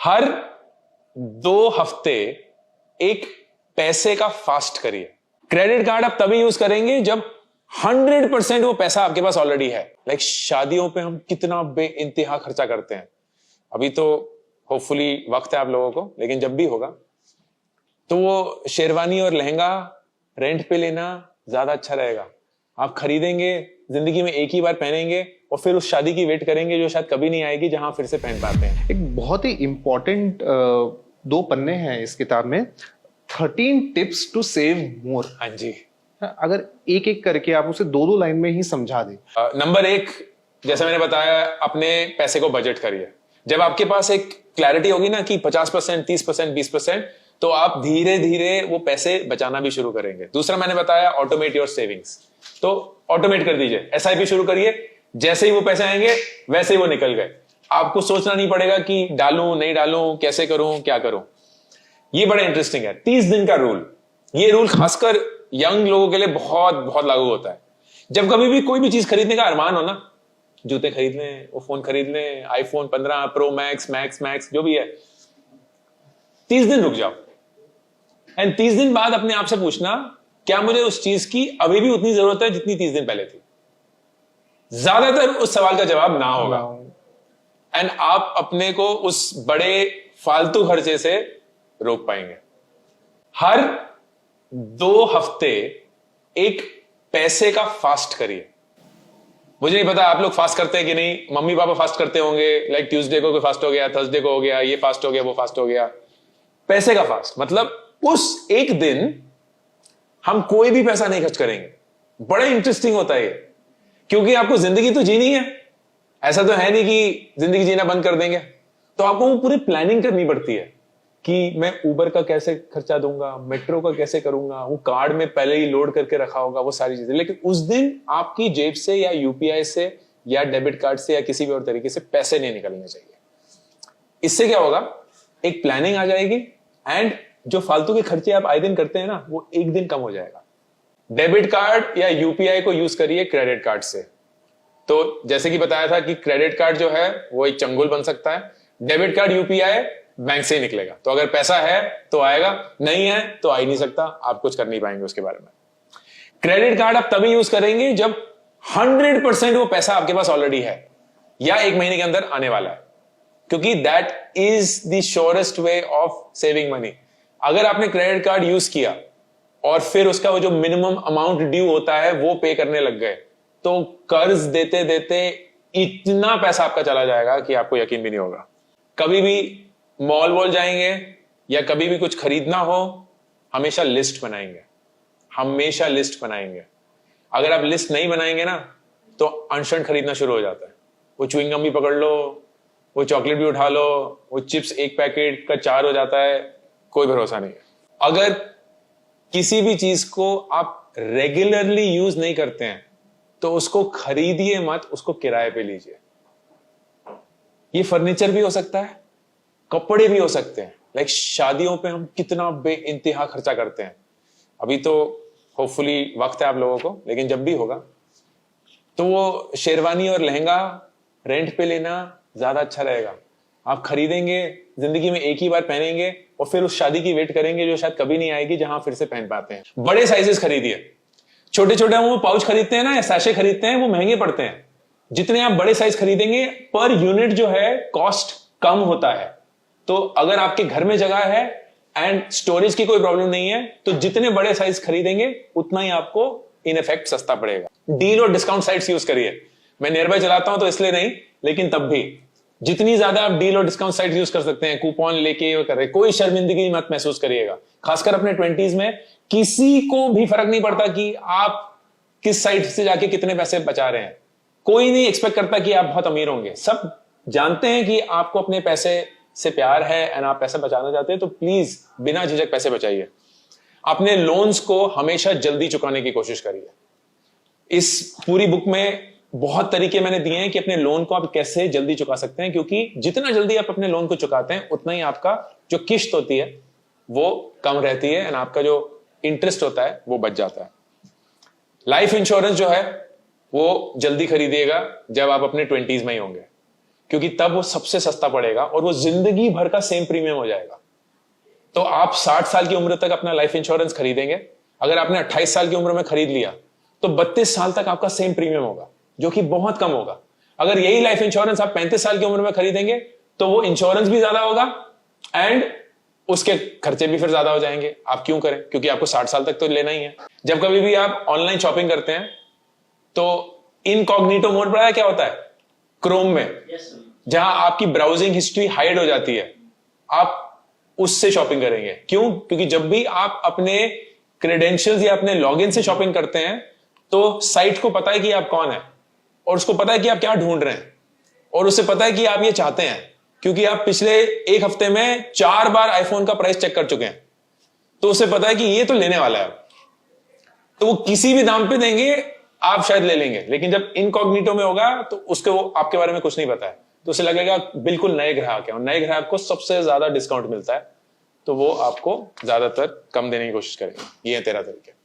हर 2 हफ्ते एक पैसे का फास्ट करिए। क्रेडिट कार्ड आप तभी यूज करेंगे जब 100% वो पैसा आपके पास ऑलरेडी है। लाइक शादियों पे हम कितना बेइंतहा खर्चा करते हैं। अभी तो होपफुली वक्त है आप लोगों को, लेकिन जब भी होगा तो वो शेरवानी और लहंगा रेंट पे लेना ज्यादा अच्छा रहेगा। आप खरीदेंगे, जिंदगी में एक ही बार पहनेंगे और फिर उस शादी की वेट करेंगे जो शायद कभी नहीं आएगी, जहां फिर से पहन पाते हैं। एक बहुत ही इंपॉर्टेंट 2 पन्ने हैं इस किताब में, 13 टिप्स टू सेव मोर। हाँ जी, अगर एक एक करके आप उसे 2-2 लाइन में ही समझा दें। नंबर 1, जैसे मैंने बताया, अपने पैसे को बजट करिए। जब आपके पास एक क्लैरिटी होगी ना कि 50%, 30%, 20%, तो आप धीरे धीरे वो पैसे बचाना भी शुरू करेंगे। दूसरा मैंने बताया ऑटोमेट योर सेविंग्स, तो ऑटोमेट कर दीजिए, एसआईपी शुरू करिए। जैसे ही वो पैसे आएंगे वैसे ही वो निकल गए। आपको सोचना नहीं पड़ेगा कि डालूं नहीं डालूं, कैसे करूं, क्या करूं। ये बड़ा इंटरेस्टिंग है। 30 दिन का रूल, ये रूल खासकर यंग लोगों के लिए बहुत बहुत लागू होता है। जब कभी भी कोई भी चीज खरीदने का अरमान हो ना, जूते खरीद लें, वो फोन खरीद लें, आईफोन 15 प्रो मैक्स, मैक्स जो भी है, 30 दिन रुक जाओ एंड 30 दिन बाद अपने आप से पूछना, क्या मुझे उस चीज की अभी भी उतनी जरूरत है जितनी 30 दिन पहले थी। ज्यादातर उस सवाल का जवाब ना होगा एंड आप अपने को उस बड़े फालतू खर्चे से रोक पाएंगे। हर 2 हफ्ते एक पैसे का फास्ट करिए। मुझे नहीं पता आप लोग फास्ट करते हैं कि नहीं, मम्मी पापा फास्ट करते होंगे। लाइक ट्यूसडे को फास्ट हो गया, थर्सडे को हो गया, ये फास्ट हो गया, वो फास्ट हो गया। पैसे का फास्ट मतलब उस एक दिन हम कोई भी पैसा नहीं खर्च करेंगे। बड़ा इंटरेस्टिंग होता है ये, क्योंकि आपको जिंदगी तो जीनी है। ऐसा तो है नहीं कि जिंदगी जीना बंद कर देंगे। तो आपको वो पूरी प्लानिंग करनी पड़ती है कि मैं उबर का कैसे खर्चा दूंगा, मेट्रो का कैसे करूंगा, वो कार्ड में पहले ही लोड करके रखा होगा, वो सारी चीजें। लेकिन उस दिन आपकी जेब से या यूपीआई से या डेबिट कार्ड से या किसी भी और तरीके से पैसे नहीं निकलने चाहिए। इससे क्या होगा, एक प्लानिंग आ जाएगी एंड जो फालतू के खर्चे आप आए दिन करते हैं ना, वो एक दिन कम हो जाएगा। डेबिट कार्ड या यूपीआई को यूज करिए क्रेडिट कार्ड से। तो जैसे कि बताया था कि क्रेडिट कार्ड जो है वो एक चंगुल बन सकता है, डेबिट कार्ड यूपीआई बैंक से ही निकलेगा। तो अगर पैसा है तो आएगा, नहीं है तो आ ही नहीं सकता, आप कुछ कर नहीं पाएंगे उसके बारे में। क्रेडिट कार्ड आप तभी यूज करेंगे जब 100% वो पैसा आपके पास ऑलरेडी है या 1 महीने के अंदर आने वाला है, क्योंकि that is the surest way of saving money. अगर आपने क्रेडिट कार्ड यूज किया और फिर उसका वो जो मिनिमम अमाउंट ड्यू होता है वो पे करने लग गए, तो कर्ज देते देते इतना पैसा आपका चला जाएगा कि आपको यकीन भी नहीं होगा। कभी भी मॉल वॉल जाएंगे या कभी भी कुछ खरीदना हो, हमेशा लिस्ट बनाएंगे, हमेशा लिस्ट बनाएंगे। अगर आप लिस्ट नहीं बनाएंगे ना, तो अनशन खरीदना शुरू हो जाता है। वो च्युइंगम भी पकड़ लो, वो चॉकलेट भी उठा लो, वो चिप्स एक पैकेट का 4 हो जाता है, कोई भरोसा नहीं है। अगर किसी भी चीज को आप रेगुलरली यूज नहीं करते हैं तो उसको खरीदिए मत, उसको किराए पे लीजिए। ये फर्नीचर भी हो सकता है, कपड़े भी हो सकते हैं। लाइक शादियों पे हम कितना बेइंतहा खर्चा करते हैं। अभी तो होपफुली वक्त है आप लोगों को, लेकिन जब भी होगा तो वो शेरवानी और लहंगा रेंट पे लेना ज्यादा अच्छा रहेगा। आप खरीदेंगे, जिंदगी में एक ही बार पहनेंगे और फिर उस शादी की वेट करेंगे जो शायद कभी नहीं आएगी, जहां फिर से पहन पाते हैं। बड़े साइजेस खरीदिए। छोटे छोटे वो पाउच खरीदते हैं ना या सैशे खरीदते हैं, वो महंगे पड़ते हैं। जितने आप बड़े साइज खरीदेंगे पर यूनिट जो है कॉस्ट कम होता है। तो अगर आपके घर में जगह है एंड स्टोरेज की कोई प्रॉब्लम नहीं है, तो जितने बड़े साइज खरीदेंगे उतना ही आपको इन इफेक्ट सस्ता पड़ेगा। डील और डिस्काउंट साइट्स यूज करिए। मैं नियर बाय चलाता हूं तो इसलिए नहीं, लेकिन तब भी जितनी ज्यादा आप डील और डिस्काउंट साइट यूज कर सकते हैं, कूपन लेके कर रहे, कोई शर्मिंदगी मत महसूस करिएगा। खासकर अपने 20s में किसी को भी फर्क नहीं पड़ता कि आप किस साइट से जाके कितने पैसे बचा रहे हैं। कोई नहीं एक्सपेक्ट करता कि आप बहुत अमीर होंगे। सब जानते हैं कि आपको अपने पैसे से प्यार है एंड आप पैसे बचाना चाहते हैं, तो प्लीज बिना झिझक पैसे बचाइए। अपने लोन्स को हमेशा जल्दी चुकाने की कोशिश करिए। इस पूरी बुक में बहुत तरीके मैंने दिए हैं कि अपने लोन को आप कैसे जल्दी चुका सकते हैं, क्योंकि जितना जल्दी आप अपने लोन को चुकाते हैं उतना ही आपका जो किश्त होती है वो कम रहती है एंड आपका जो इंटरेस्ट होता है वो बच जाता है। लाइफ इंश्योरेंस जो है वो जल्दी खरीदिएगा जब आप अपने 20s में ही होंगे। क्योंकि तब वो सबसे सस्ता पड़ेगा और वो जिंदगी भर का सेम प्रीमियम हो जाएगा। तो आप 60 साल की उम्र तक अपना लाइफ इंश्योरेंस खरीदेंगे, अगर आपने 28 साल की उम्र में खरीद लिया तो 32 साल तक आपका सेम प्रीमियम होगा, जो कि बहुत कम होगा। अगर यही लाइफ इंश्योरेंस आप 35 साल की उम्र में खरीदेंगे तो वो इंश्योरेंस भी ज्यादा होगा एंड उसके खर्चे भी फिर ज्यादा हो जाएंगे। आप क्यों करें, क्योंकि आपको 60 साल तक तो लेना ही है। जब कभी भी आप ऑनलाइन शॉपिंग करते हैं तो इनकॉग्निटो मोड पर क्या होता है, क्रोम में, जहां आपकी ब्राउजिंग हिस्ट्री हाइड हो जाती है, आप उससे शॉपिंग करेंगे। क्यों? क्योंकि जब भी आप अपने क्रेडेंशियल्स या अपने लॉगिन से शॉपिंग करते हैं तो साइट को पता है कि आप कौन है और उसको पता है कि आप क्या ढूंढ रहे हैं और उसे पता है कि आप ये चाहते हैं, क्योंकि आप पिछले एक हफ्ते में 4 बार आईफोन का प्राइस चेक कर चुके हैं। तो उसे पता है कि ये तो लेने वाला है, तो वो किसी भी दाम पे देंगे, आप शायद ले लेंगे। लेकिन जब इनकॉग्निटो में होगा तो उसको वो आपके बारे में कुछ नहीं पता है, तो उसे लगेगा बिल्कुल नए ग्राहक है और नए ग्राहक को सबसे ज्यादा डिस्काउंट मिलता है, तो वो आपको ज्यादातर कम देने की कोशिश करेगा। ये है 13 तरीके।